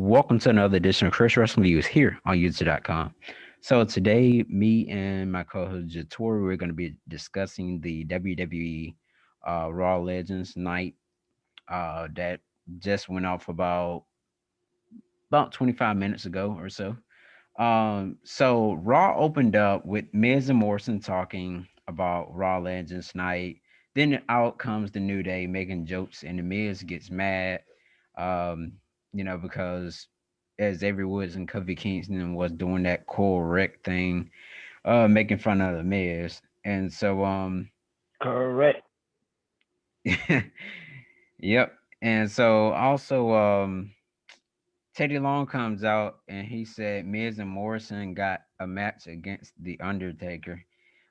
welcome to another edition of Chris Wrestling Views here on YouTube.com. So today, me and my co-host Jatori, we're going to be discussing the WWE Raw Legends night that just went off about 25 minutes ago or so. So Raw opened up with Miz and Morrison talking about Raw Legends night. Then out comes the New Day making jokes, and the Miz gets mad. Um, because as Avery Woods and Kofi Kingston was doing that cool wreck thing, making fun of the Miz. And so Correct. yep. And so also Teddy Long comes out and he said Miz and Morrison got a match against the Undertaker.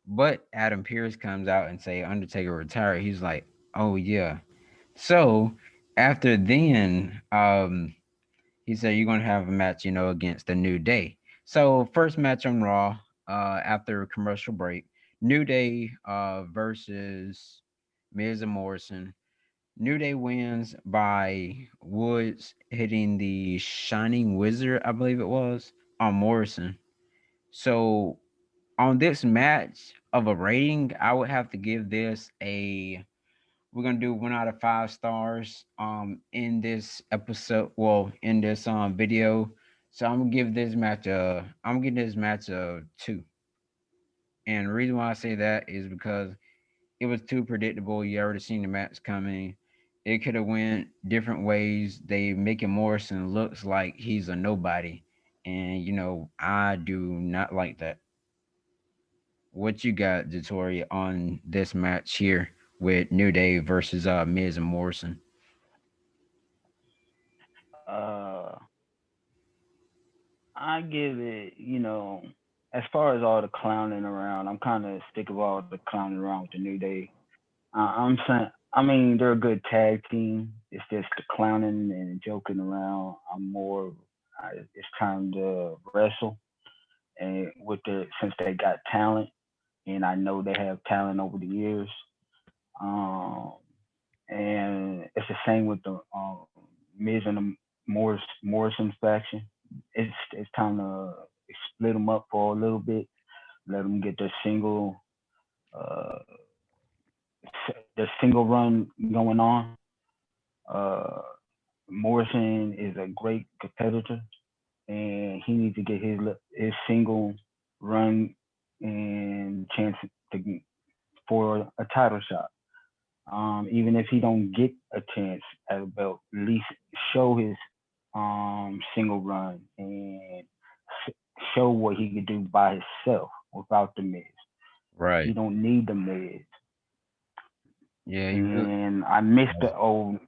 But Adam Pearce comes out and say Undertaker retired. He's like, "Oh yeah." So after then, he said you're gonna have a match, against the New Day. So first match on Raw, after a commercial break, New Day versus Miz and Morrison. New Day wins by Woods hitting the Shining Wizard, I believe it was, on Morrison. So on this match of a rating, I would have to give this a we're gonna do 1 out of 5 stars in this episode, well, in this video. So I'm gonna give this match a 2. And the reason why I say that is because it was too predictable. You already seen the match coming. It could have went different ways. They making Morrison looks like he's a nobody. And I do not like that. What you got, Jatori, on this match here with New Day versus Miz and Morrison? Uh, I give it, as far as all the clowning around, I'm kind of sick of all the clowning around with the New Day. I'm saying, I mean, they're a good tag team. It's just the clowning and joking around. It's time to wrestle, and since they got talent, and I know they have talent over the years. Um, and it's the same with the Miz and the Morrison faction. It's time to split them up for a little bit, let them get uh, their single run going on. Uh, Morrison is a great competitor, and he needs to get his single run and chance to, for a title shot. Even if he don't get a chance at a belt, at least show his single run and show what he could do by himself without the Miz. He Right. don't need the Miz. Yeah, you really. And I miss the old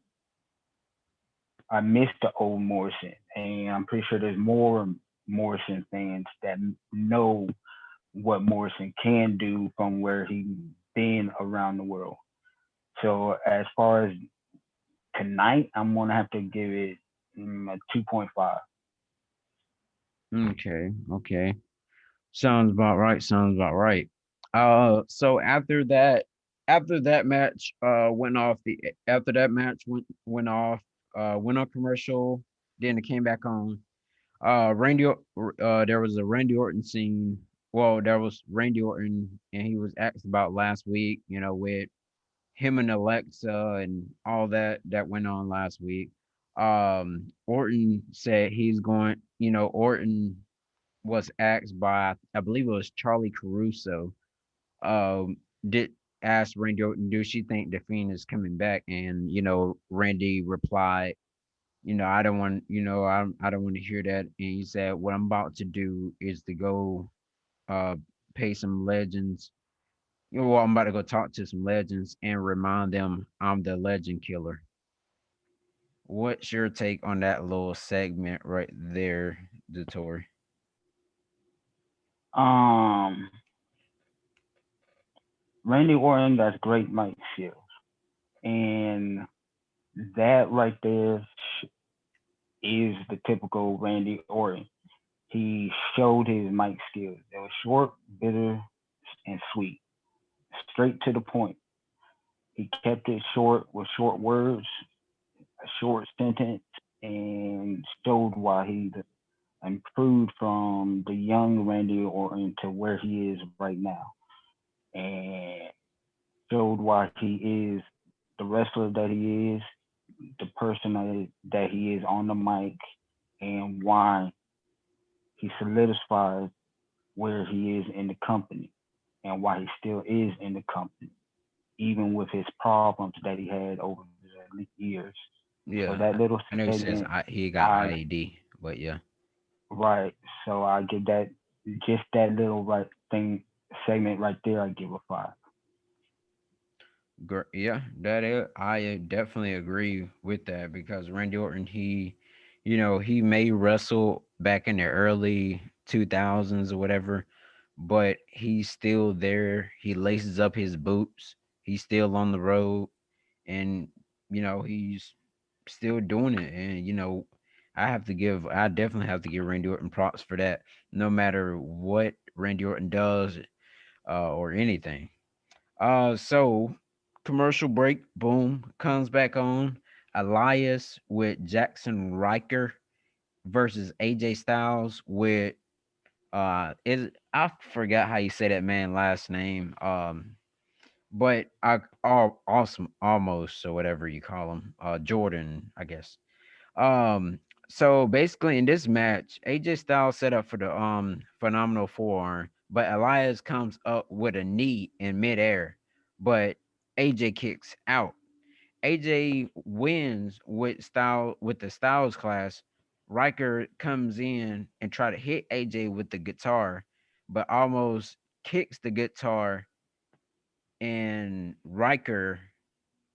Morrison, and I'm pretty sure there's more Morrison fans that know what Morrison can do from where he's been around the world. So as far as tonight, I'm gonna have to give it a 2.5. Okay. Okay. Sounds about right. Sounds about right. So after that match, went off the after that match went off, went on commercial. Then it came back on. There was a Randy Orton scene. Well, there was Randy Orton, and he was asked about last week. With him and Alexa and all that went on last week. Orton said he's going. Orton was asked by, I believe it was Charlie Caruso, did ask Randy Orton, do she think the Fiend is coming back? And Randy replied, I don't want, I don't want to hear that. And he said, what I'm about to do is to go uh pay some legends. Well, I'm about to go talk to some legends and remind them I'm the legend killer. What's your take on that little segment right there, Datori? Um, Randy Orton got great mic skills, and that right there is the typical Randy Orton. He showed his mic skills. They were short, bitter, and sweet, straight to the point. He kept it short with short words, a short sentence. and showed why he improved from the young Randy Orton to where he is right now, and showed why he is the wrestler that he is, the person that he is on the mic, and why he solidified where he is in the company and why he still is in the company, even with his problems that he had over the years. So Yeah, that little I know he says segment, he got I IAD, but yeah. right. So I give that just that little right thing segment right there. I give a five. Yeah, that is, I definitely agree with that because Randy Orton, he may wrestle back in the early 2000s or whatever, but he's still there. He laces up his boots. He's still on the road, and he's still doing it. And I definitely have to give Randy Orton props for that. No matter what Randy Orton does, or anything. So commercial break, boom, comes back on. Elias with Jackson Riker versus AJ Styles with is I forgot how you say that man last name. But awesome almost, or whatever you call him. Jordan, I guess. So basically in this match, AJ Styles set up for the phenomenal forearm, but Elias comes up with a knee in midair, but AJ kicks out. AJ wins with the Styles class. Riker comes in and try to hit AJ with the guitar, but almost kicks the guitar, and Riker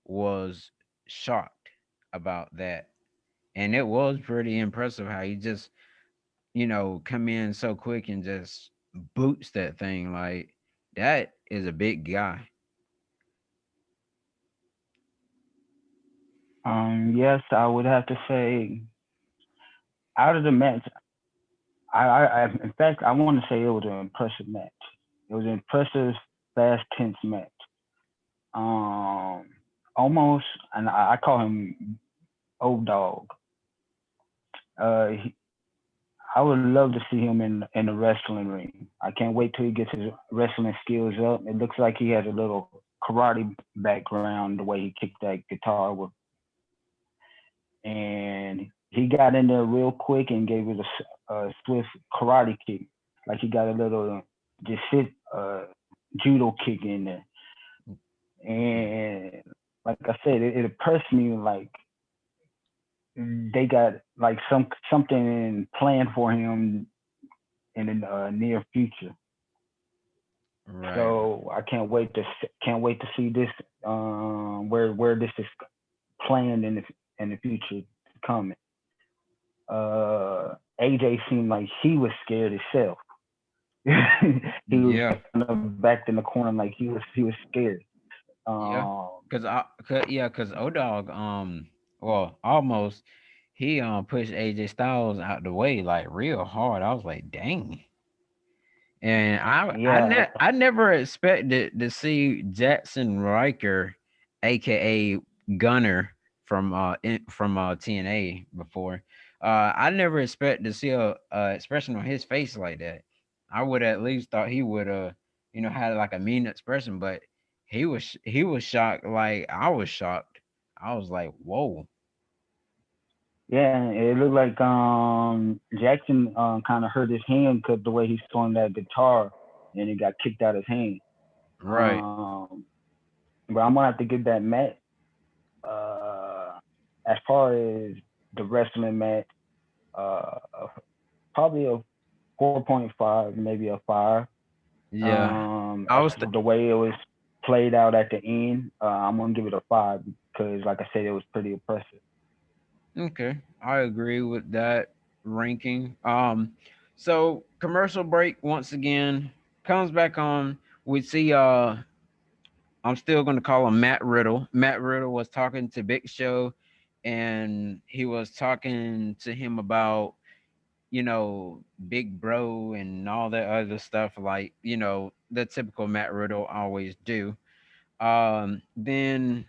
was shocked about that. And it was pretty impressive how he just, come in so quick and just boots that thing. Like, that is a big guy. Yes, I would have to say out of the match, in fact, I want to say it was an impressive match. It was an impressive, fast, tense match. Um, almost, and I call him old dog. He, I would love to see him in the wrestling ring. I can't wait till he gets his wrestling skills up. It looks like he has a little karate background, the way he kicked that guitar with, and he got in there real quick and gave it a swift karate kick, like he got a little just sit judo kick in there. And like I said, it impressed me. Like they got like something planned for him in the near future. Right. So I can't wait to see this where this is planned in the future coming. AJ seemed like he was scared himself. He was Yeah. kind of backed in the corner like he was scared. Yeah. Um, Cause O Dog, well, almost he pushed AJ Styles out the way like real hard. I was like, dang. And yeah, I never expected to see Jackson Riker, aka Gunner from TNA before. I never expected to see a expression on his face like that. I would at least thought he would had like a mean expression, but he was shocked like I was shocked. I was like, whoa. yeah. It looked like Jackson kind of hurt his hand because the way he swung that guitar, and it got kicked out his hand. Right. Um, but I'm gonna have to give that match. Uh, as far as the wrestling match, uh, probably a 4.5, maybe a five. Yeah. I As was for the way it was played out at the end, I'm gonna give it a five because, like I said, it was pretty impressive. Okay, I agree with that ranking. So commercial break once again comes back on. We see I'm still gonna call him Matt Riddle. Matt Riddle was talking to Big Show, and he was talking to him about, Big Bro and all that other stuff, like, the typical Matt Riddle always do. Then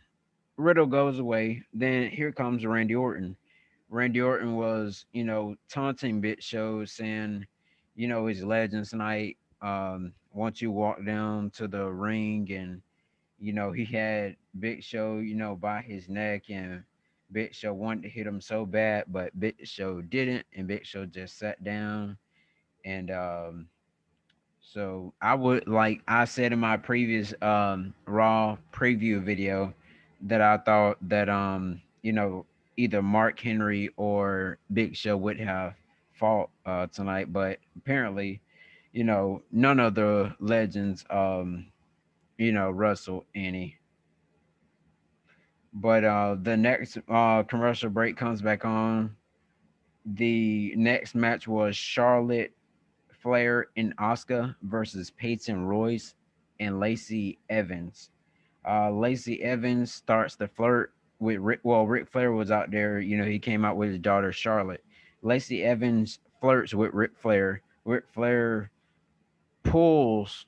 Riddle goes away. Then here comes Randy Orton. Randy Orton was, taunting Big Show, saying, his Legends Night. Once you walk down to the ring, and he had Big Show, by his neck, and Big Show wanted to hit him so bad, but Big Show didn't, and Big Show just sat down. And so I would, like I said in my previous Raw preview video, that I thought that either Mark Henry or Big Show would have fought tonight, but apparently, none of the legends wrestled any. But the next commercial break comes back on. The next match was Charlotte Flair and Asuka versus Peyton Royce and Lacey Evans. Lacey Evans starts the flirt with Rick. Well, Ric Flair was out there. He came out with his daughter Charlotte. Lacey Evans flirts with Ric Flair. Ric Flair pulls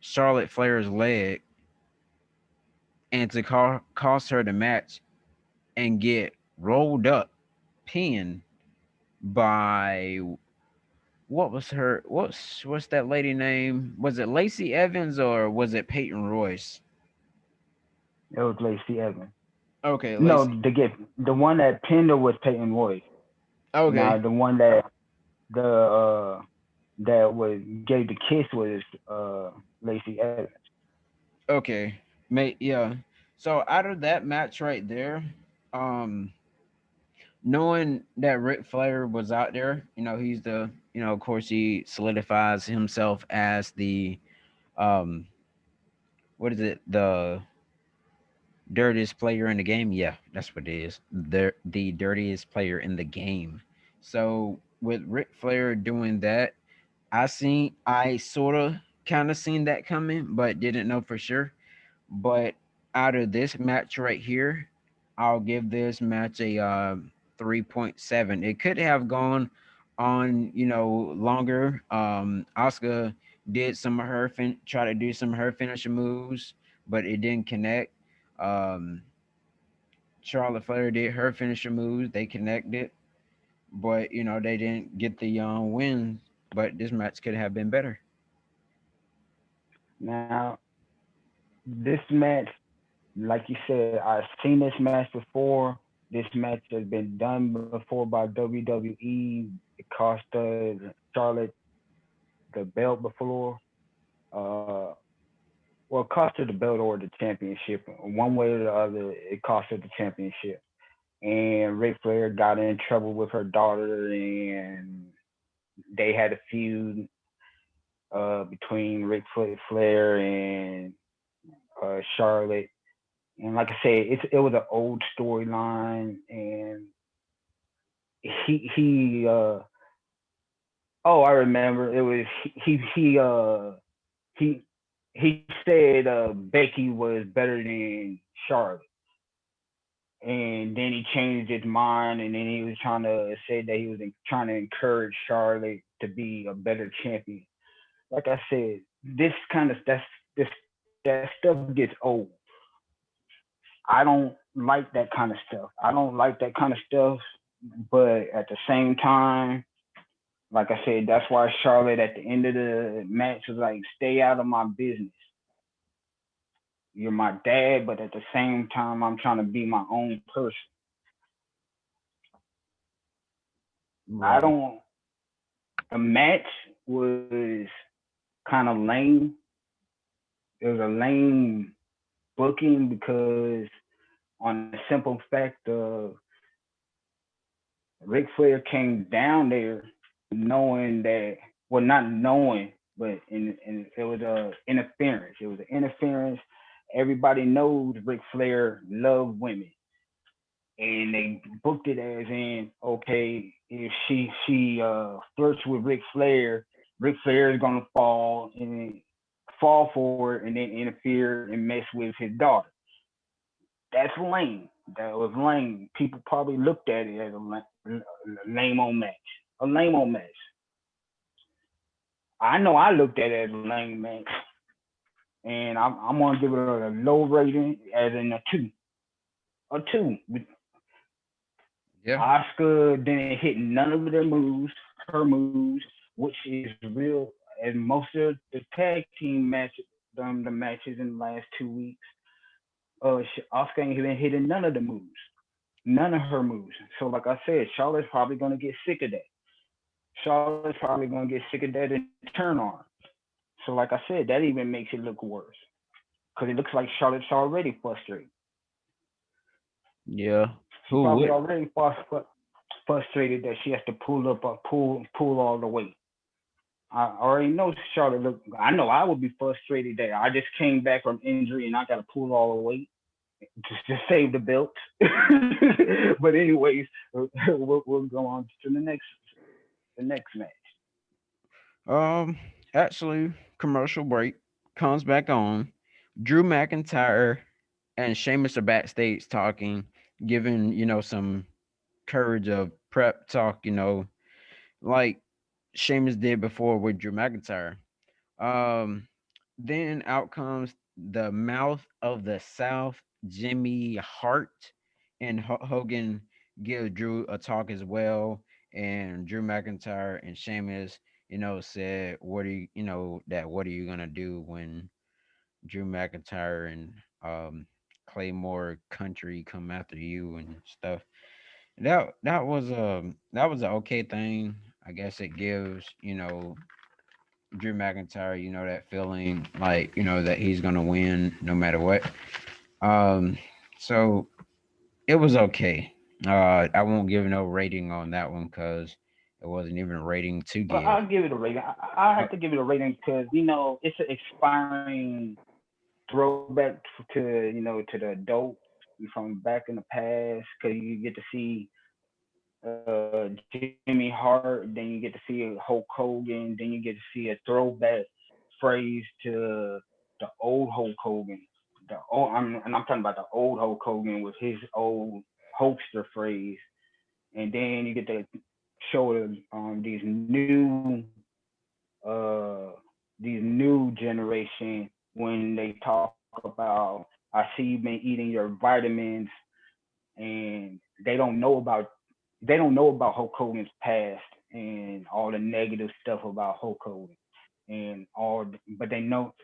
Charlotte Flair's leg, and to cost her the match and get rolled up, pinned by what's that lady name? Was it Lacey Evans or was it Peyton Royce? It was Lacey Evans. Okay, No, Lacey. the one that pinned her was Peyton Royce. Now Okay, the one the that was gave the kiss was Lacey Evans. okay, mate. Yeah. So out of that match right there, um, knowing that Ric Flair was out there, he's the, of course, he solidifies himself as the, um, what is it, the dirtiest player in the game? Yeah, that's what it is. The dirtiest player in the game. So with Ric Flair doing that, I sort of kind of seen that coming, but didn't know for sure. But out of this match right here, I'll give this match a 3.7. It could have gone on, longer. Oscar did some of her try to do some of her finisher moves, but it didn't connect. Um, Charlotte Flair did her finisher moves. They connected, but they didn't get the win. But this match could have been better. Now this match, like you said, I've seen this match before. This match has been done before by WWE. It cost Charlotte the belt before. Uh, well, it cost her the belt or the championship. One way or the other, it cost her the championship. And Ric Flair got in trouble with her daughter, and they had a feud between Ric Flair and Charlotte. And like I said, it was an old storyline, and he oh, I remember, it was he he said Becky was better than Charlotte, and then he changed his mind, and then he was trying to say that he was trying to encourage Charlotte to be a better champion. Like I said, that stuff gets old. I don't like that kind of stuff. I don't like that kind of stuff, but at the same time, like I said, that's why Charlotte at the end of the match was like, "Stay out of my business. You're my dad, but at the same time, I'm trying to be my own person." I Right. don't. The match was kind of lame. It was a lame booking because on the simple fact of Ric Flair came down there knowing that, well, not knowing, but it was a interference. It was an interference. Everybody knows Ric Flair loved women, and they booked it as in, okay, if she flirts with Ric Flair is gonna fall for it and then interfere and mess with his daughter. That's lame. That was lame. People probably looked at it as lame on match. A lame on match. I know I looked at it as a lame match, and I'm gonna give it a low rating, as in a two. A two. Yeah. Oscar didn't hit none of their moves, her moves, which is real. And most of the tag team the matches in the last 2 weeks, Oscar ain't been hitting none of the moves, none of her moves. So like I said, Charlotte's probably gonna get sick of that. Charlotte's probably gonna get sick of that and turn on her. So like I said, that even makes it look worse because it looks like Charlotte's already frustrated. Yeah. She Who probably would? already frustrated that she has to pull all the weight. I already know Charlotte look. I know I would be frustrated that I just came back from injury and I got to pull all the weight just to save the belt. But anyways, we'll go on to the next match. Um, actually, commercial break comes back on. Drew McIntyre and Sheamus are backstage talking, giving some courage of prep talk, like Sheamus did before with Drew McIntyre. Um, then out comes the mouth of the South, Jimmy Hart, and Hogan give Drew a talk as well. And Drew McIntyre and Sheamus, said, "What are what are you gonna do when Drew McIntyre and Claymore Country come after you and stuff?" That was an okay thing. I guess it gives Drew McIntyre, that feeling like, that he's gonna win no matter what. Um, so it was okay. I won't give no rating on that one because it wasn't even a rating to Well, give. I'll give it a rating. I Uh, have to give it a rating because it's an expiring throwback to the adult from back in the past because you get to see Jimmy Hart, then you get to see Hulk Hogan, then you get to see a throwback phrase to the old Hulk Hogan. And I'm talking about the old Hulk Hogan with his old Hulkster phrase, and then you get to show uh these new generation when they talk about I see you've been eating your vitamins and they don't know about Hulk Hogan's past and all the negative stuff about Hulk Hogan and but they know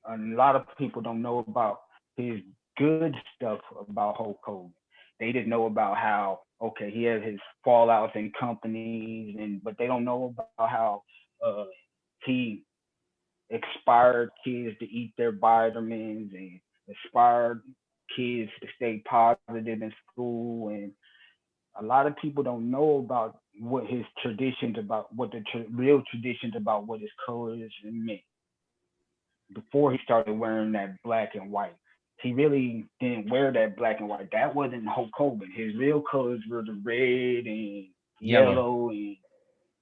a lot of people don't know about his good stuff about Hulk Hogan. They just know about how okay he has his fallouts in companies but they don't know about how uh, he expired kids to eat their vitamins and inspired kids to stay positive in school and a lot of people don't know about what his traditions about what the real traditions about what his colors meant before he started wearing that black and white. He really didn't wear that black and white. That wasn't Hulk Hogan. His real colors were the red and Yellow. yellow and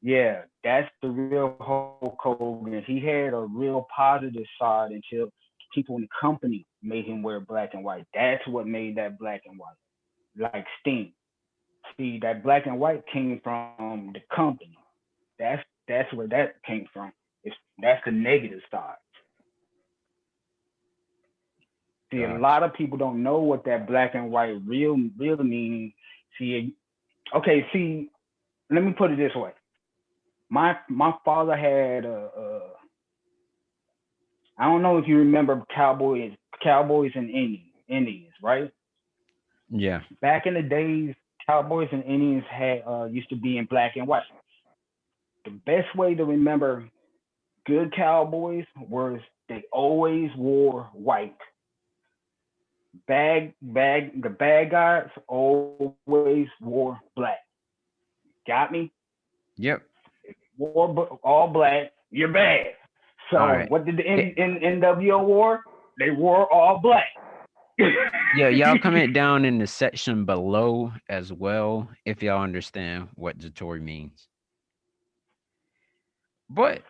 yeah, that's the real Hulk Hogan. He had a real positive side until people in the company made him wear black and white. That's what made that black and white. Like Sting. See, that black and white came from the company. That's where that came from. That's the negative side. See, a Gotcha. lot of people don't know what that black and white real meaning. See, okay, see, let me put it this way. My father had I don't know if you remember Cowboys and Indians, right? Yeah. Back in the days, Cowboys and Indians had used to be in black and white. The best way to remember good Cowboys was they always wore white. The bad guys always wore black. Got me? Yep. All black, you're bad. All So right. what did the It, NWO war? They wore all black. yeah, y'all comment down in the section below as well if y'all understand what Jatori means. But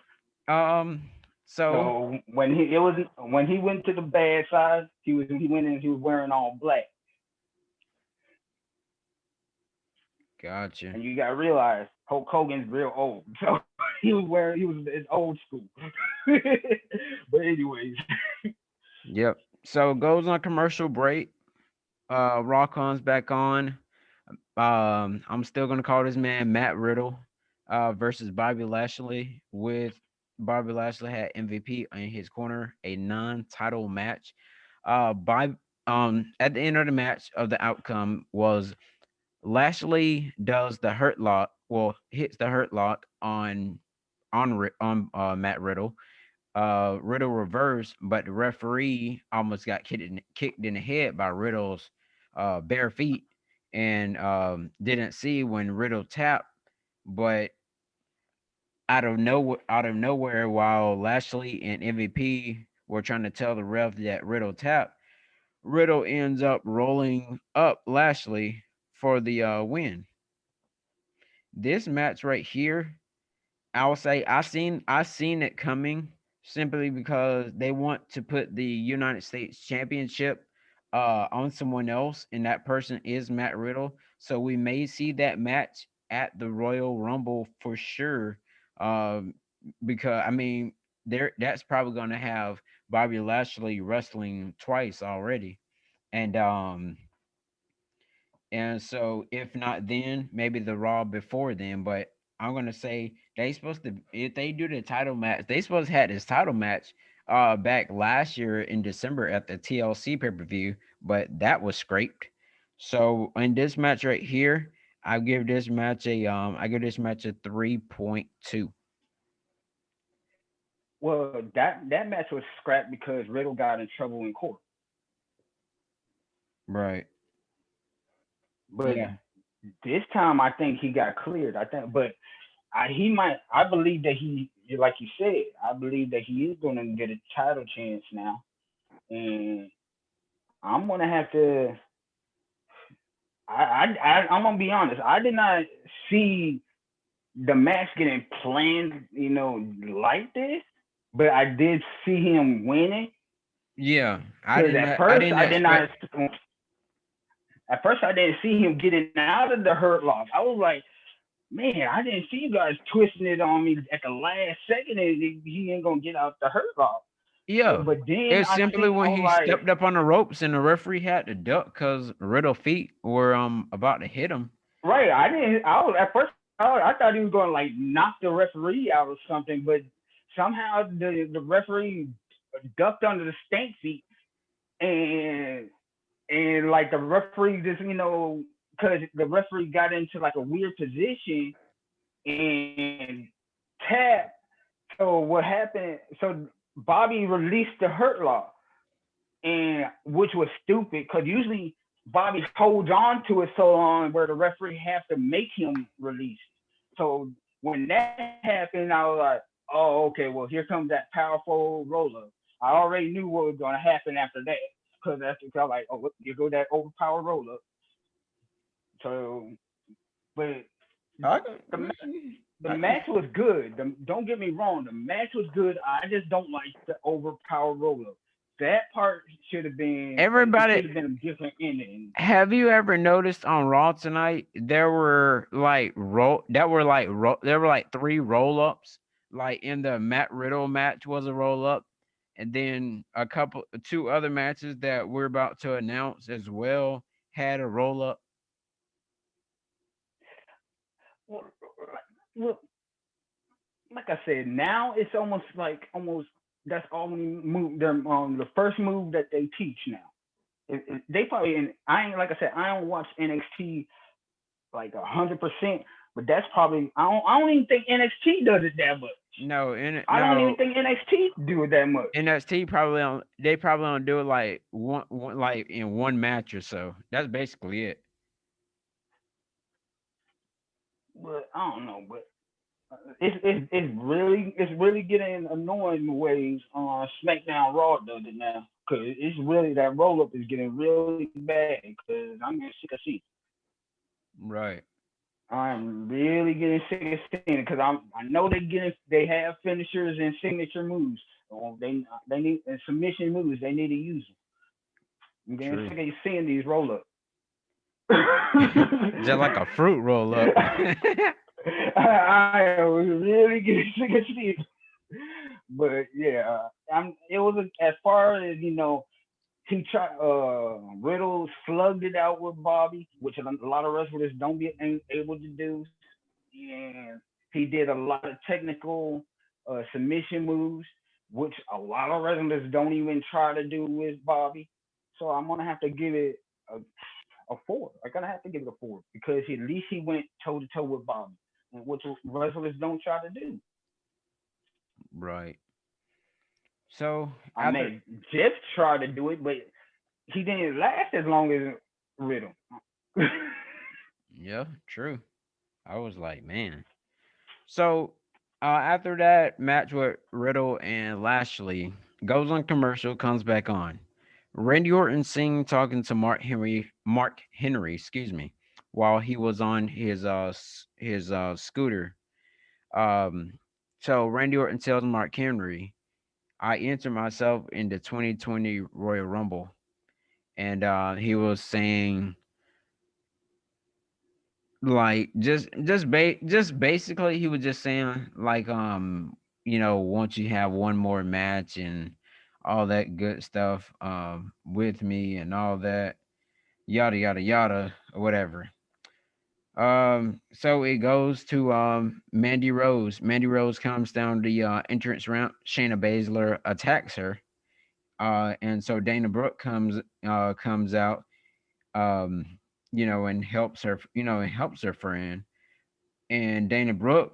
so So when he went to the bad side, he went in he was wearing all black. gotcha. And you gotta realize Hulk Hogan's real old. So he was it's old school. But anyways, Yep. So goes on commercial break. Raw comes back on. I'm still gonna call this man Matt Riddle versus Bobby Lashley. With Bobby Lashley had MVP in his corner, a non-title match. By At the end of the match, of the outcome was Lashley does the hurt lock. Well, hits the hurt lock on Matt Riddle. Riddle reversed, but the referee almost got kicked in the head by Riddle's bare feet, and didn't see when Riddle tapped. But out of nowhere, while Lashley and MVP were trying to tell the ref that Riddle tapped, Riddle ends up rolling up Lashley for the win. This match right here, I will say I seen it coming, simply because they want to put the United States Championship on someone else, and that person is Matt Riddle. So we may see that match at the Royal Rumble for sure. Um, because I mean, that's probably going to have Bobby Lashley wrestling twice already, and so if not then, maybe the Raw before then. But I'm gonna say they supposed to, if they do the title match, they supposed to had this title match back last year in December at the TLC pay-per-view, but that was scraped. So in this match right here, I give this match a 3.2. Well, that match was scrapped because Riddle got in trouble in court. Right. But Yeah. this time, I think he got cleared. I think, but he might. I believe that like you said, I believe that he is going to get a title chance now, and I'm gonna have to. I'm gonna be honest. I did not see the match getting planned, like this, but I did see him winning. Yeah. I Because didn't I didn't expect. at first I didn't see him getting out of the hurt lock. I was like, man, I didn't see you guys twisting it on me at the last second, and he ain't gonna get out the hurt lock. Yeah. But then It's simply I when was he like, stepped up on the ropes and the referee had to duck because Riddle feet were about to hit him. right, I didn't. I was at first. I thought he was going to like knock the referee out or something, but somehow the referee ducked under the stank feet, and like the referee just because the referee got into like a weird position and tapped. So what happened? So Bobby released the hurt lock, and which was stupid because usually Bobby holds on to it so long where the referee has to make him release. So when that happened, I was like, oh, okay, well here comes that powerful roller. I already knew what was going to happen after that because that's because I was like, oh, look, you go that overpower roller. So, but I the can, the I can. match was good. Don't get me wrong, the match was good. I just don't like the overpower roller. That part should have been it Everybody, should have been a different ending. have you ever noticed on Raw tonight there were like three roll ups. Like in the Matt Riddle match was a roll up, and then two other matches that we're about to announce as well had a roll up. Well, well, like I said, now it's almost that's only move their the first move that they teach now. They probably and I ain't like I said I don't watch NXT like 100%, but that's probably I don't even think NXT does it that much. No, I don't even think NXT do it that much. NXT probably don't do it like one like in one match or so. That's basically it. But I don't know, but it's really getting annoying the ways SmackDown Raw does it now. Cause it's really that roll up is getting really bad. Cause I'm getting sick of seeing. Right. I'm really getting sick of seeing it because I know they have finishers and signature moves. They need and submission moves. They need to use them. I'm getting True. sick of seeing these roll ups. Just like a fruit roll up. I was really getting sick of seeing. But yeah, it was as far as he tried Riddle slugged it out with Bobby, which a lot of wrestlers don't be able to do, and he did a lot of technical submission moves, which a lot of wrestlers don't even try to do with Bobby. So I'm gonna have to give it a four. I'm gonna have to give it a four because at least he went toe to toe with Bobby, and which wrestlers don't try to do. Right. So I after, mean, Jeff tried to do it, but he didn't last as long as Riddle. yeah, true. I was like, man. So after that match with Riddle and Lashley goes on commercial, comes back on. Randy Orton seen talking to Mark Henry, excuse me, while he was on his scooter. Um, so Randy Orton tells Mark Henry, "I entered myself in the 2020 Royal Rumble," and he was saying like just basically he was just saying like once you have one more match and all that good stuff with me and all that yada yada yada or whatever. So it goes to Mandy Rose comes down the entrance ramp. Shayna Baszler attacks her, and so Dana Brooke comes out, um and helps her friend. And Dana Brooke,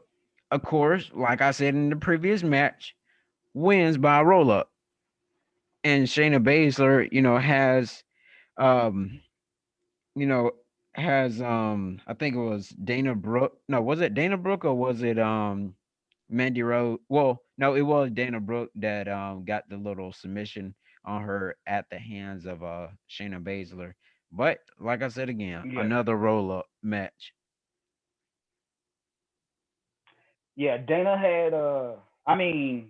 of course, like I said in the previous match, wins by a roll up. And Shayna Baszler, um, you know, has I think it was Dana Brooke. No, was it Dana Brooke or was it Mandy Rose? Well, no, it was Dana Brooke that got the little submission on her at the hands of Shayna Baszler. But like I said again, Yes. another roll up match. Yeah, Dana had I mean,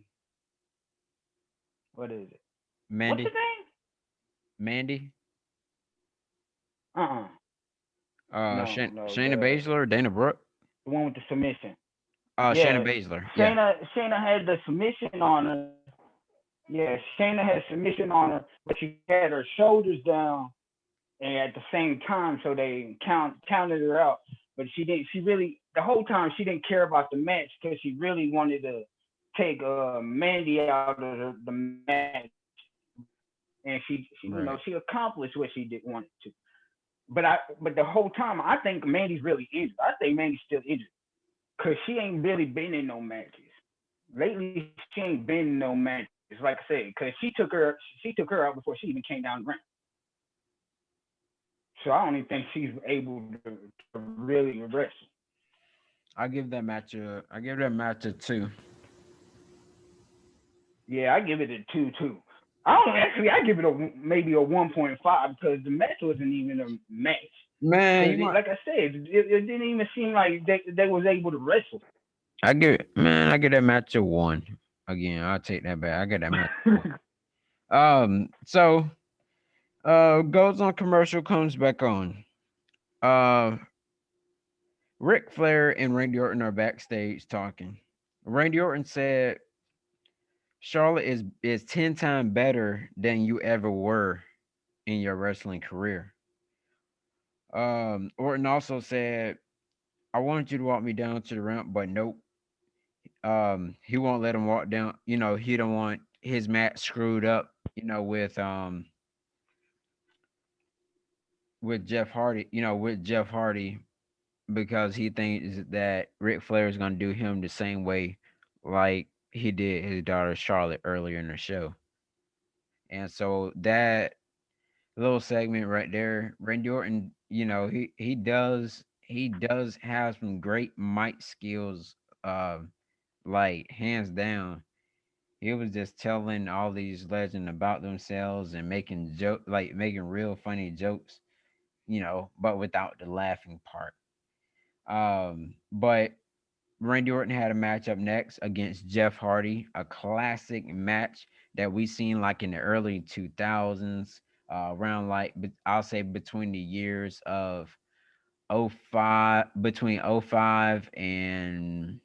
what is it? What's his Mandy, name? Mandy, Uh-uh. No, no, Shayna Baszler or Dana Brooke? the one with the submission. Shayna Yeah, Baszler. Yeah. Shayna had the submission on her. Yeah, Shayna had submission on her, but she had her shoulders down and at the same time, so they counted her out. But she didn't. She really the whole time she didn't care about the match because she really wanted to take Mandy out of the match, and she Right. she accomplished what she did wanted to. But the whole time I think Mandy's really injured. I think Mandy's still injured because she ain't really been in no matches lately. She ain't been in no matches. Like I said, because she took her out before she even came down the ramp. So I don't even think she's able to really wrestle. I give that match a two. Yeah, I give it a two too. I don't actually. I give it a maybe a 1.5 because the match wasn't even a match. Man, Because you might like I said, it didn't even seem like they was able to wrestle. I give that match a one. Again, I'll take that back. I get that match a one. So goes on commercial, comes back on. Uh Ric Flair and Randy Orton are backstage talking. Randy Orton said Charlotte is 10 times better than you ever were in your wrestling career. Orton also said, I wanted you to walk me down to the ramp, but nope. He won't let him walk down. He don't want his match screwed up, with Jeff Hardy, because he thinks that Ric Flair is gonna do him the same way like he did his daughter Charlotte earlier in the show. And so that little segment right there, Randy Orton, he does have some great mic skills, like hands down. He was just telling all these legends about themselves and making real funny jokes, but without the laughing part. But Randy Orton had a match up next against Jeff Hardy, a classic match that we seen like in the early 2000s, around like I'll say between the years of between '05 and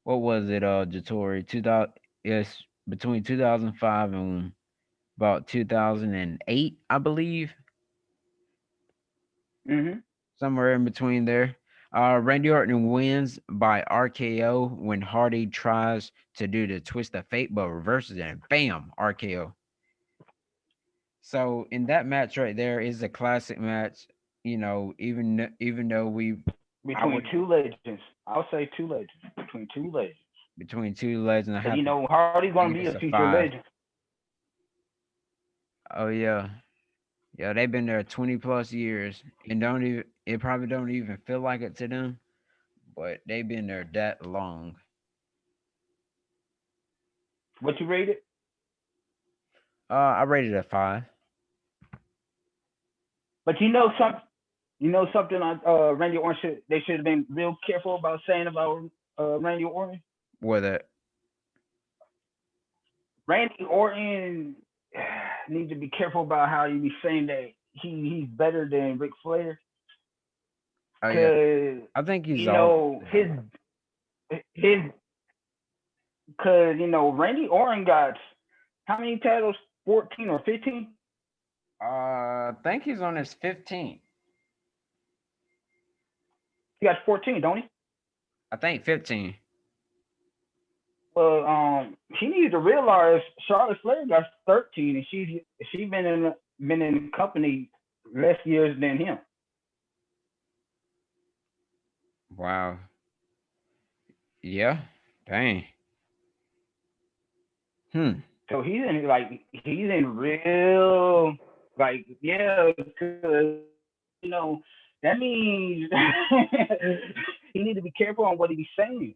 what was it, Jatori? 2000, yes, between 2005 and about 2008, I believe, Mhm. somewhere in between there. Randy Orton wins by RKO when Hardy tries to do the twist of fate, but reverses it and bam, RKO. So in that match right there is a classic match. Even though I Between would two legends, I'll say two legends. Between two legends, between two legends, I because have to Hardy's gonna be think a it's a future five. legend. Oh yeah, yeah, they've been there 20 plus years, and don't even it probably don't even feel like it to them, but they've been there that long. What you rated? I rated it a five. But something. Randy Orton they should have been real careful about saying about Randy Orton. Whether Randy Orton needs to be careful about how you be saying that he's better than Ric Flair, oh yeah, cause I think he's all. his cause Randy Orton got how many titles? 14 or 15? I think he's on his 15th. He got 14, don't he? I think 15. Well, he needs to realize Charlotte Flair got 13, and she's been in the company less years than him. Wow. Yeah. Dang. Hmm. So he's in real yeah, because that means he need to be careful on what he be saying,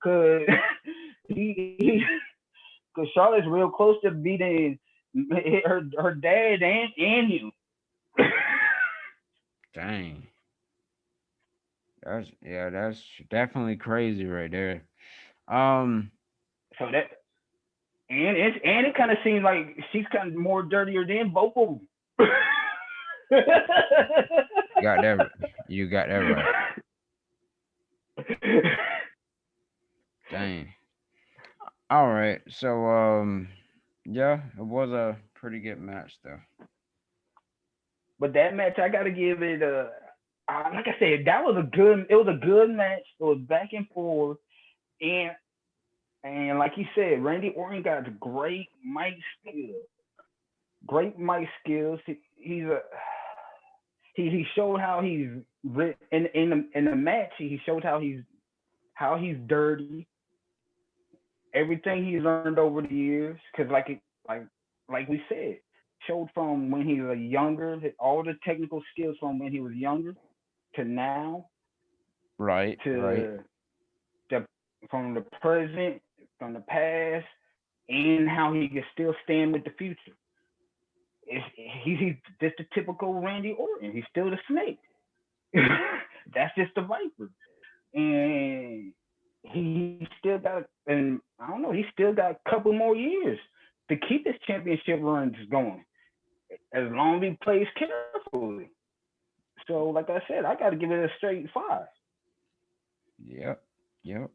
cause he cause Charlotte's real close to beating her dad and you. Dang. That's definitely crazy right there. Um. So that and it kind of seems like she's kind of more dirtier than both of them. Got that. You got that right. Dang. All right. So yeah, it was a pretty good match though. But that match, I gotta give it a. Like I said, that was a good. It was a good match. It was back and forth, and like you said, Randy Orton got great mic skills. Great mic skills. He showed how he's in the match. He showed how he's dirty. Everything he's learned over the years, because like we said, showed from when he was younger, all the technical skills from when he was younger to now Right. Right. to the from the present, from the past, and how he can still stand with the future. It's, he's just the typical Randy Orton. He's still the snake. That's just the viper, and he still got, and I don't know, he still got a couple more years to keep his championship runs going as long as he plays carefully. So, like I said, I got to give it a straight five. Yep. Yep.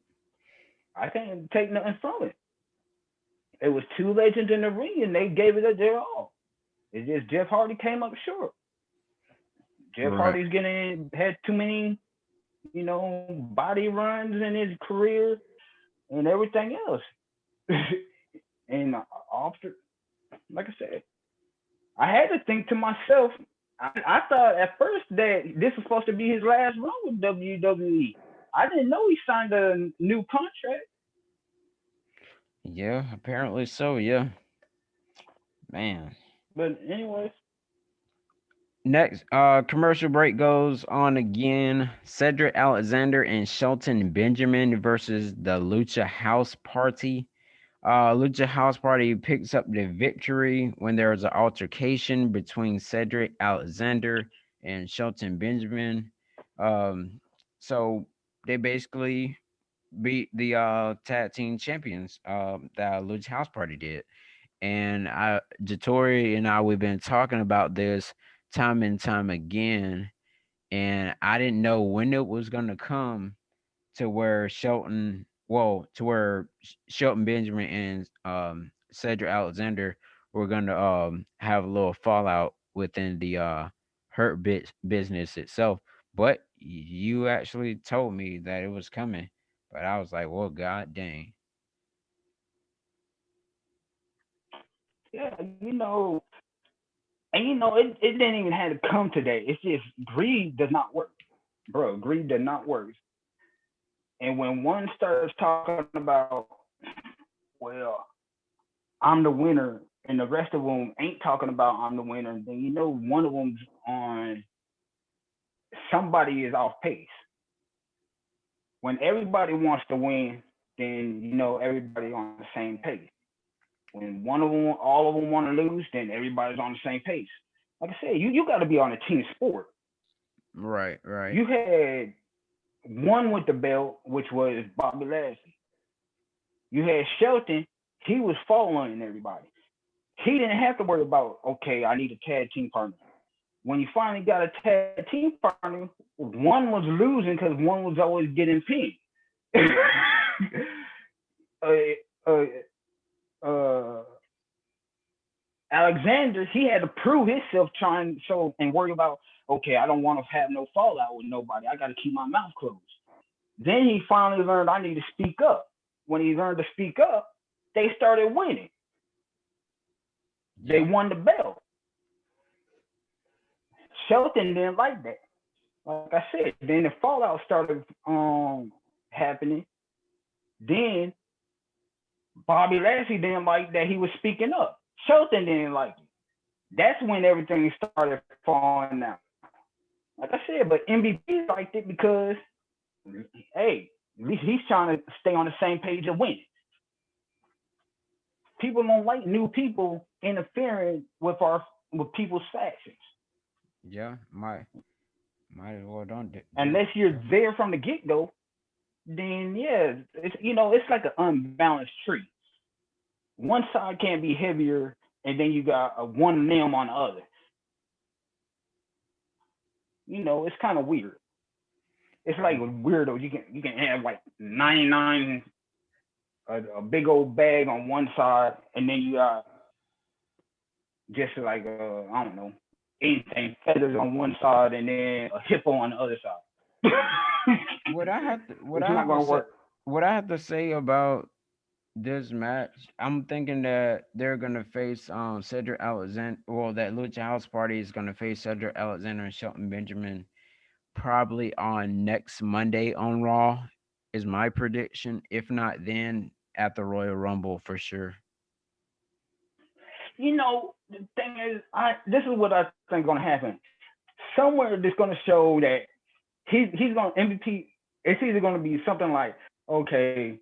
I can't take nothing from it. It was two legends in the ring, and they gave it their all. It's just Jeff Hardy came up short. Jeff Right. Hardy's had too many, body runs in his career and everything else. And after, like I said, I had to think to myself. I thought at first that this was supposed to be his last run with WWE. I didn't know he signed a new contract. Yeah. Apparently so. Yeah. Man. But anyways, Next, commercial break goes on again. Cedric Alexander and Shelton Benjamin versus the Lucha House Party. Lucha House Party picks up the victory when there was an altercation between Cedric Alexander and Shelton Benjamin. Um, so they basically beat the tag team champions that Lucha House Party did. And Jatori and I, we've been talking about this time and time again, and I didn't know when it was gonna come to where Shelton Benjamin and Cedric Alexander we're gonna have a little fallout within the business itself. But you actually told me that it was coming, but I was like, well, god dang. Yeah, and it didn't even have to come today. It's just greed does not work, bro. Greed does not work. And when one starts talking about, well, I'm the winner, and the rest of them ain't talking about I'm the winner, then one of them's on somebody is off pace. When everybody wants to win, then everybody on the same pace. When one of them, all of them want to lose, then everybody's on the same pace. Like I said, you got to be on a team sport. Right, right. You had one with the belt, which was Bobby Lashley. You had Shelton. He was following everybody. He didn't have to worry about, okay, I need a tag team partner. When you finally got a tag team partner, one was losing because one was always getting pinned. uh, uh, uh, Alexander, he had to prove himself trying so and worry about, okay, I don't want to have no fallout with nobody. I got to keep my mouth closed. Then he finally learned I need to speak up. When he learned to speak up, they started winning. They Yep. won the belt. Shelton didn't like that. Like I said, then the fallout started happening. Then Bobby Lashley didn't like that he was speaking up. Shelton didn't like it. That's when everything started falling out. Like I said, but MVP liked it because, hey, at least he's trying to stay on the same page of winning. People don't like new people interfering with people's factions Yeah, might as well don't do unless it. you're there from the get go. Then yeah, it's like an unbalanced tree. One side can't be heavier, and then you got a one limb on the other. It's kind of weird. It's like weirdo. You can have like 99 a big old bag on one side, and then you got just like I don't know anything feathers on one side, and then a hippo on the other side. What It's I not have to gonna say, work. what I have to say about this match, I'm thinking that they're gonna face Cedric Alexander. Well, that Lucha House Party is gonna face Cedric Alexander and Shelton Benjamin probably on next Monday on Raw. Is my prediction. If not, then at the Royal Rumble for sure. The thing is, I this is what I think gonna happen. Somewhere that's gonna show that he's gonna MVP. It's either gonna be something like, okay,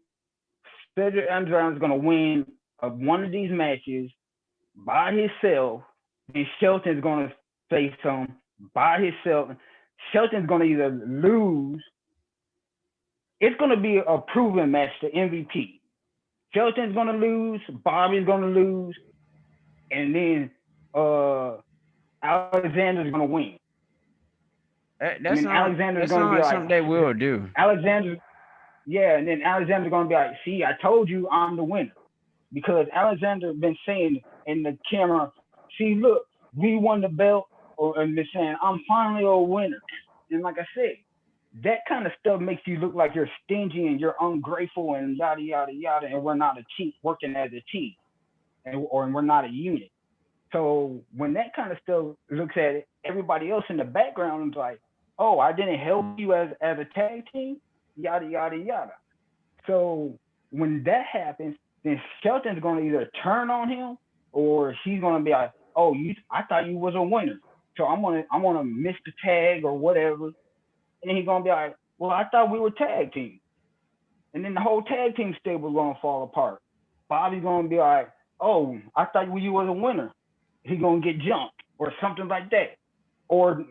Cedric Andrade's gonna win one of these matches by himself, and Shelton's gonna face him by himself. Shelton's gonna either lose. It's gonna be a proven match to MVP. Shelton's gonna lose. Bobby's gonna lose, and then uh Alexander's gonna win. And then Alexander's That gonna sounds be like like, something they will do. Alexander, yeah, and then Alexander's gonna be like, see, I told you I'm the winner because Alexander been saying in the camera, see, look, we won the belt, and been saying I'm finally a winner. And like I said, that kind of stuff makes you look like you're stingy and you're ungrateful and yada yada yada, and we're not a team working as a team, or we're not a unit. So when that kind of stuff looks at it, everybody else in the background is like, "Oh, I didn't help you as a tag team," yada yada yada. So when that happens, then Shelton's gonna either turn on him or she's gonna be like, "Oh, I thought you was a winner, so I'm gonna miss the tag or whatever," and he's gonna be like, "Well, I thought we were tag team," and then the whole tag team stable gonna fall apart. Bobby's gonna be like, "Oh, I thought you was a winner." He gonna get jumped or something like that, or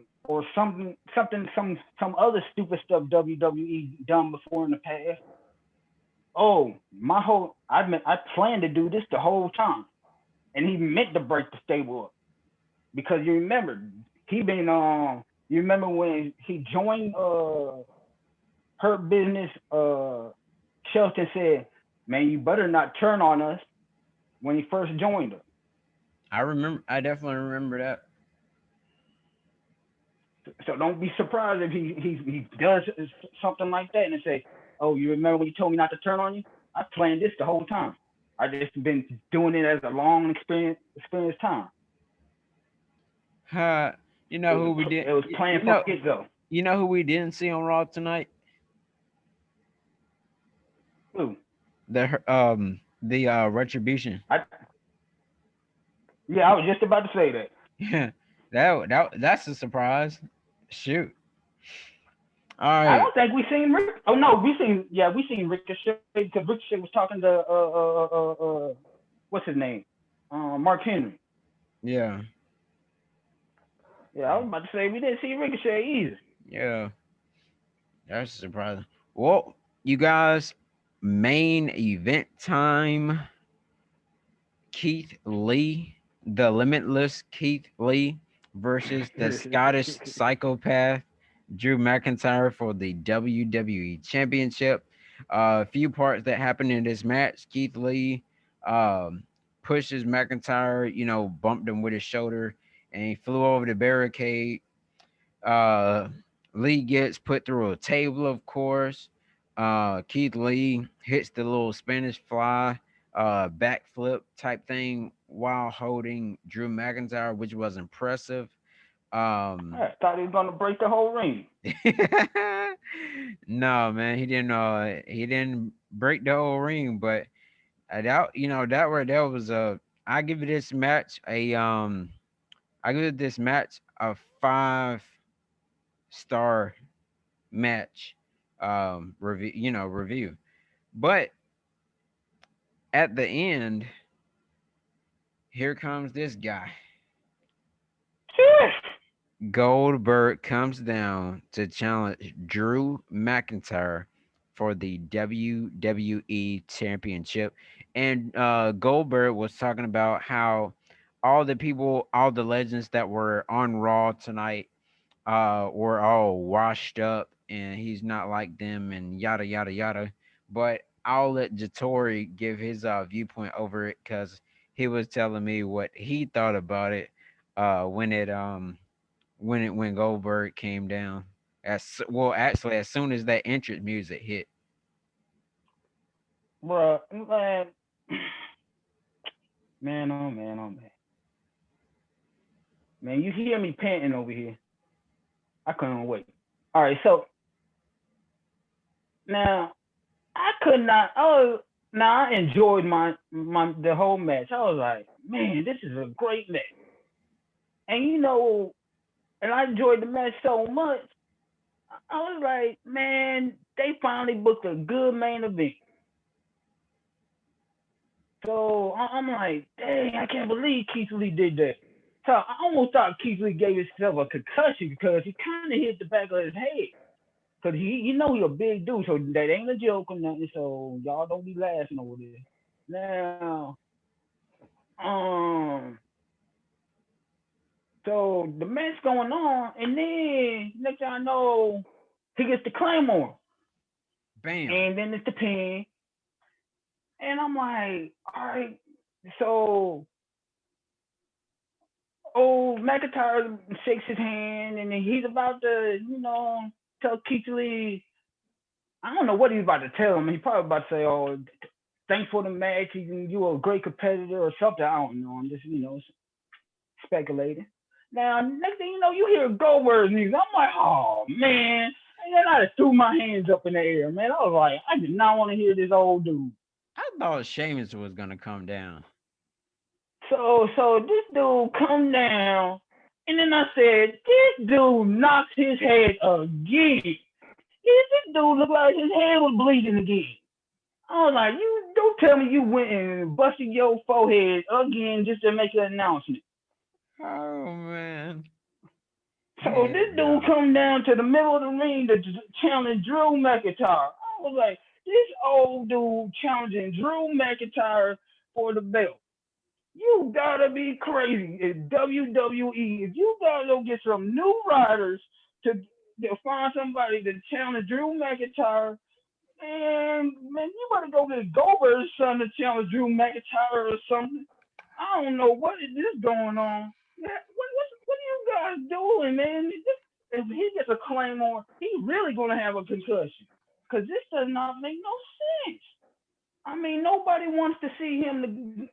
some other stupid stuff WWE done before in the past. Oh, I planned to do this the whole time, and he meant to break the stable up because you remember he been you remember when he joined her business. Shelton said, "Man, you better not turn on us," when he first joined her. I remember. I definitely remember that. So don't be surprised if he does something like that and say, "Oh, you remember when you told me not to turn on you? I planned this the whole time. I just been doing it as a long experience time. Uh, you know who we did? It was planned from get go." You know who we didn't see on Raw tonight? Ooh, The Retribution. I yeah, I was just about to say that. Yeah, that's a surprise. Shoot. All I right. don't think we seen Rick. Oh no, we seen Ricochet because Ricochet was talking to what's his name, Mark Henry. Yeah. Yeah, I was about to say we didn't see Ricochet either. Yeah. That's surprising. Well, you guys, main event time. Keith Lee, the limitless Keith Lee versus the Scottish psychopath Drew McIntyre for the WWE Championship. A few parts that happened in this match. Keith Lee um, pushes McIntyre, bumped him with his shoulder, and he flew over the barricade. Uh, Lee gets put through a table, of course. Keith Lee hits the little Spanish fly, backflip type thing while holding Drew McIntyre, which was impressive. Um, I thought he was gonna break the whole ring. no, man, he didn't break the whole ring, but that was a. I give this match I give this match a 5-star match review. But at the end, here comes this guy. Goldberg comes down to challenge Drew McIntyre for the WWE Championship. And Goldberg was talking about how all the legends that were on Raw tonight were all washed up and he's not like them and yada yada yada. But I'll let Jatori give his viewpoint over it because he was telling me what he thought about it when Goldberg came down. Actually, as soon as that entrance music hit. Bruh, man, oh man, oh man, man, you hear me panting over here? I couldn't wait. All right, so now I could not. Oh, now I enjoyed my the whole match. I was like, man, this is a great match, and and I enjoyed the match so much. I was like, man, they finally booked a good main event. So I'm like, dang, I can't believe Keith Lee did that. So I almost thought Keith Lee gave himself a concussion because he kind of hit the back of his head. Cause he a big dude, so that ain't a joke or nothing. So y'all don't be laughing over there. Now, um, so the match going on, and then next thing I know, he gets the claymore, Bam. and then it's the pin, and I'm like, all right, so McIntyre shakes his hand, and then he's about to, tell Keith Lee. I don't know what he's about to tell him. He probably about to say, "Oh, thanks for the match. You were a great competitor or something." I don't know. I'm just, speculating. Now, next thing you know, you hear Goldberg's music. I'm like, oh man. And then I just threw my hands up in the air, man. I was like, I did not want to hear this old dude. I thought Sheamus was gonna come down. So this dude come down, and then I said, this dude knocks his head again. This dude looked like his head was bleeding again. I was like, you don't tell me you went and busted your forehead again just to make an announcement. Oh man. So this dude No. come down to the middle of the ring to challenge Drew McIntyre. I was like, this old dude challenging Drew McIntyre for the belt. You gotta be crazy. It's WWE. If you gotta go get some new riders to find somebody to challenge Drew McIntyre, and man, you better go get Goldberg's son to challenge Drew McIntyre or something. I don't know what is this going on. What are you guys doing, man? If he gets a claymore, he really gonna have a concussion. Cause this does not make no sense. I mean, nobody wants to see him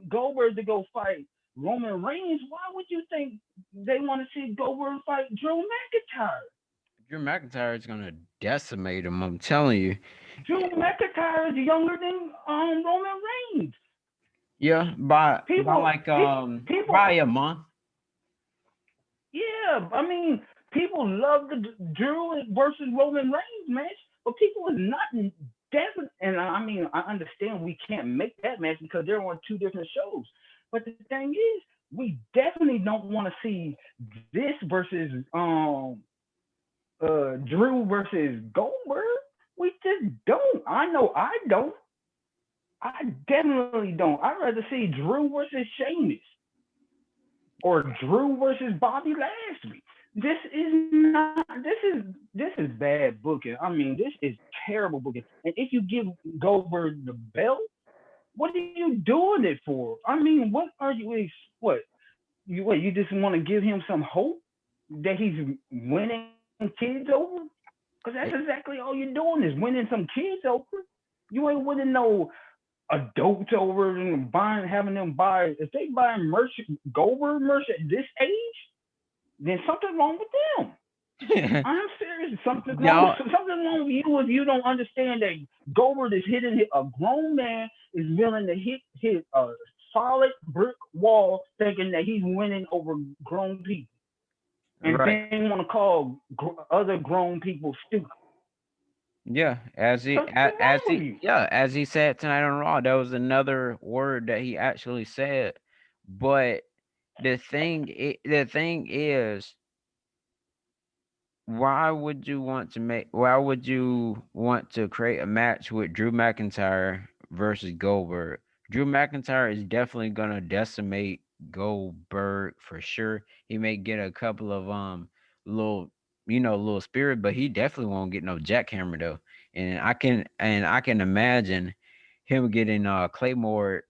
Goldberg to go fight Roman Reigns. Why would you think they want to see Goldberg fight Drew McIntyre? Drew McIntyre is gonna decimate him. I'm telling you. Drew McIntyre is younger than Roman Reigns. Yeah, by People, like people, by a month. yeah. I mean, people love the Drew versus Roman Reigns match, but people is not definitely. And I mean, I understand we can't make that match because they're on two different shows. But the thing is, we definitely don't want to see this versus Drew versus Goldberg. We just don't. I know I don't. I definitely don't. I'd rather see Drew versus Sheamus or Drew versus Bobby Lashley. This is not. This is bad booking. I mean, this is terrible booking. And if you give Goldberg the belt, what are you doing it for? I mean, what are you? What you just want to give him some hope that he's winning kids over? Because that's Eh, exactly all you're doing is winning some kids over. You ain't winning no adults over and buying, having them buy. If they buy merch, Goldberg merch at this age, then something's wrong with them. I'm serious. Something's wrong. Y'all, Something's wrong with you if you don't understand that Goldberg is hitting a grown man is willing to hit a solid brick wall, thinking that he's winning over grown people, and right? then want to call other grown people stupid. Yeah, Something's as wrong with he you. yeah, as he said tonight on Raw, that was another word that he actually said. But the thing is, why would you want to create a match with Drew McIntyre versus Goldberg? Drew McIntyre is definitely gonna decimate Goldberg for sure. He may get a couple of little little spirit, but he definitely won't get no jackhammer though. And I can imagine him getting Claymore,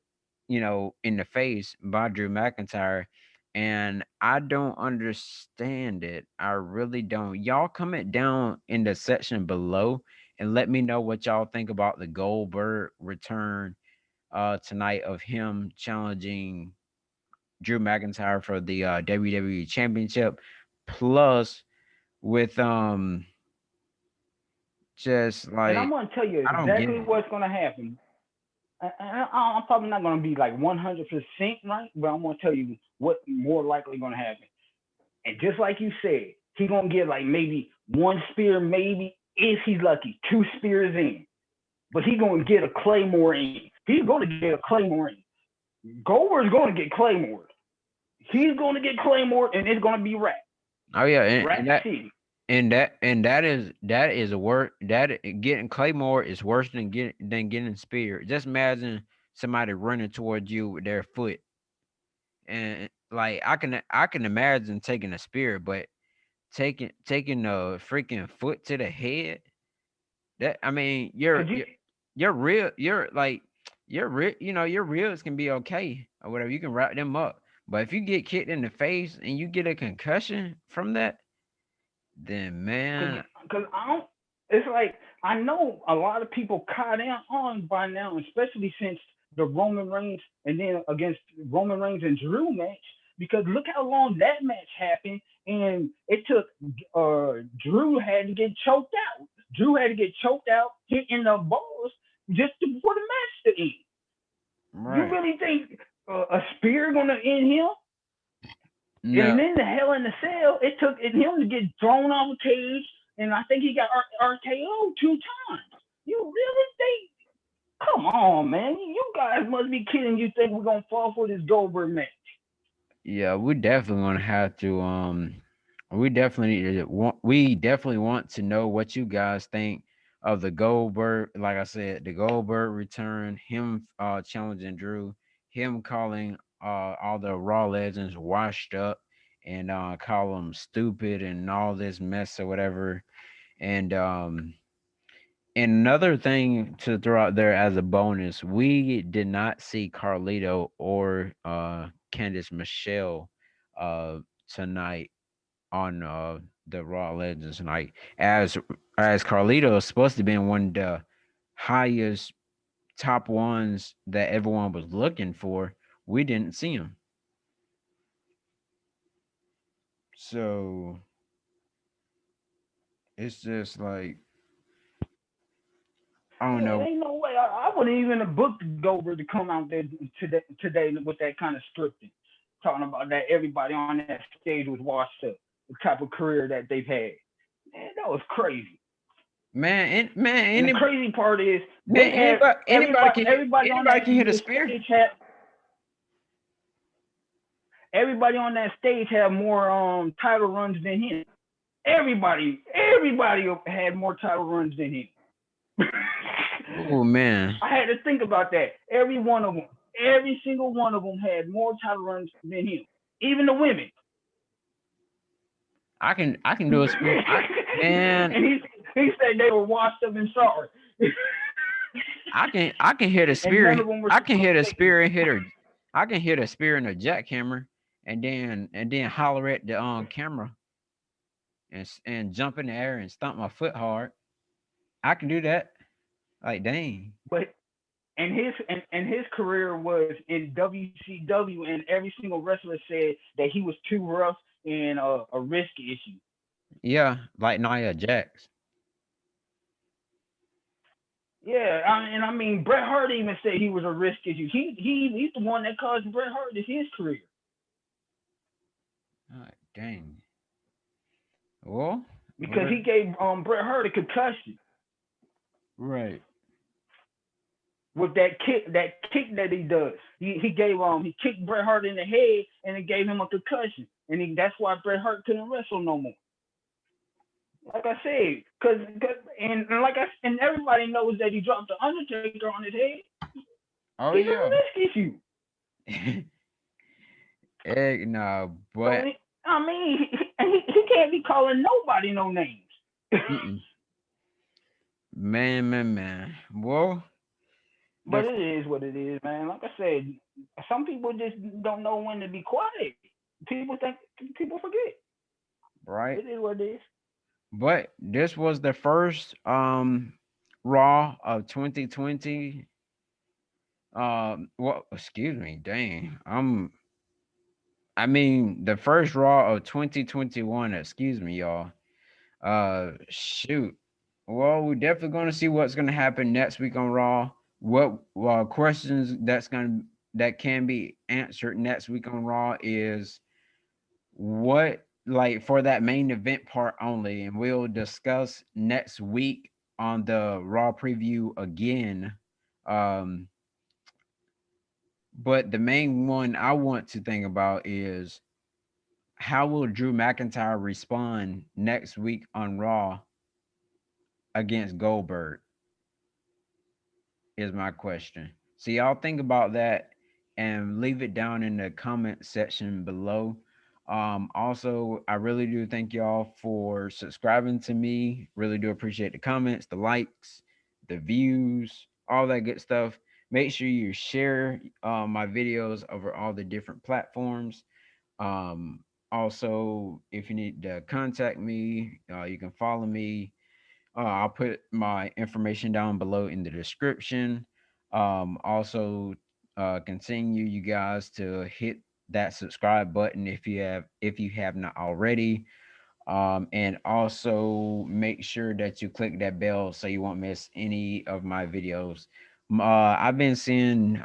in the face by Drew McIntyre, and I don't understand it. I really don't. Y'all comment down in the section below and let me know what y'all think about the Goldberg return tonight of him challenging Drew McIntyre for the WWE Championship. Plus with just And I'm like gonna tell you I don't get exactly it. what's gonna happen. I'm probably not gonna be like 100% right, but I'm gonna tell you what more likely gonna happen. And just like you said, he gonna get like maybe one spear, maybe if he's lucky, two spears in. But he gonna get a claymore in. He's gonna get a claymore in. Goldberg's gonna get claymore. He's gonna get claymore, and it's gonna be Oh yeah, Rat City. and that is a word that getting Claymore is worse than getting spear. Just imagine somebody running towards you with their foot, and like I can imagine taking a spear, but taking a freaking foot to the head. That I mean, Cause you, you're real. You're like your real. Your ribs can be okay or whatever. You can wrap them up. But if you get kicked in the face and you get a concussion from that, then cause, man, cause I don't. It's like I know a lot of people caught on by now, especially since the Roman Reigns and then against Roman Reigns and Drew match. Because look how long that match happened, and it took. Drew had to get choked out. Drew had to get choked out, hit in the balls just for the match to end. You right? really think a spear gonna end him? And No, then the Hell in the Cell, it took him to get thrown off a cage, and I think he got RKO two times. You really think? Come on, man! You guys must be kidding. You think we're gonna fall for this Goldberg match? yeah, we definitely gonna have to. We definitely want to know what you guys think of the Goldberg. Like I said, the Goldberg return, him challenging Drew, him calling all the Raw legends washed up and call them stupid and all this mess or whatever. And And another thing to throw out there as a bonus, we did not see Carlito or Candice Michelle uh tonight on the Raw Legends tonight. As Carlito is supposed to be one of the highest top ones that everyone was looking for, we didn't see him. So it's just like I don't Yeah, know. ain't no way. I wouldn't even have booked Goldberg to come out there today with that kind of scripting, talking about that everybody on that stage was washed up, the type of career that they've had. Man, that was crazy. Man, And the crazy part is man, they had everybody on anybody that can hit a the spear. stage had everybody on that stage had more title runs than him. Everybody had more title runs than him. Oh man, I had to think about that. Every one of them, every single one of them had more title runs than him. Even the women. I can do a spear. Man, And he said they were washed up and sorry. I can hit a And none spear. of them were I can supposed hit to a take it. spear and hit her. I can hit a spear and a jackhammer, and then holler at the camera and jump in the air and stomp my foot hard. I can do that. Like dang. But and his career was in WCW, and every single wrestler said that he was too rough and a risk issue. Yeah, like Nia Jax. Yeah, and I mean Bret Hart even said he was a risk issue. He's the one that caused Bret Hart his career Like dang. Well, because well, he gave Bret Hart a concussion right. with that kick that he does. He kicked Bret Hart in the head and it gave him a concussion, and that's why Bret Hart couldn't wrestle no more. Like I said, and and everybody knows that he dropped the Undertaker on his head. Oh He's a yeah. risk issue. Egg no, So but I mean, he can't be calling nobody no names. mm-mm. Man. Well, the But it is what it is, man. Like I said, some people just don't know when to be quiet. People forget. It right. is what it is. But this was the first Raw of 2020. Well, excuse me, dang. I mean the first Raw of 2021, excuse me, y'all. Shoot. Well, we're definitely gonna see what's gonna happen next week on Raw. What questions that can be answered next week on Raw is what like for that main event part only, and we'll discuss next week on the Raw preview again. Um, but the main one I want to think about is how will Drew McIntyre respond next week on Raw against Goldberg is my question. So y'all think about that and leave it down in the comment section below. Also, I really do thank y'all for subscribing to me. Really do appreciate the comments, the likes, the views, all that good stuff. Make sure you share my videos over all the different platforms. Also, if you need to contact me, you can follow me. I'll put my information down below in the description. Also, continue you guys to hit that subscribe button if you have not already. And also make sure that you click that bell so you won't miss any of my videos. I've been seeing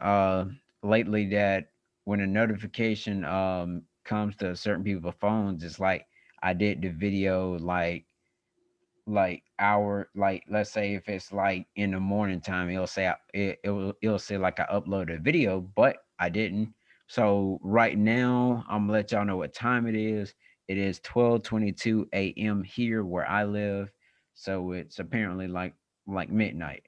lately that when a notification comes to certain people's phones, it's like I did the video like let's say if it's like in the morning time it'll say like I uploaded a video but I didn't. So right now I'm gonna let y'all know what time it is 12:22 a.m. here where I live, so it's apparently like midnight.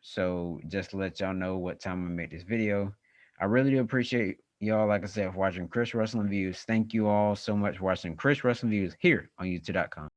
So just to let y'all know what time I made this video. I really do appreciate y'all, like I said, for watching Chris Wrestling Views. Thank you all so much for watching Chris Wrestling Views here on youtube.com.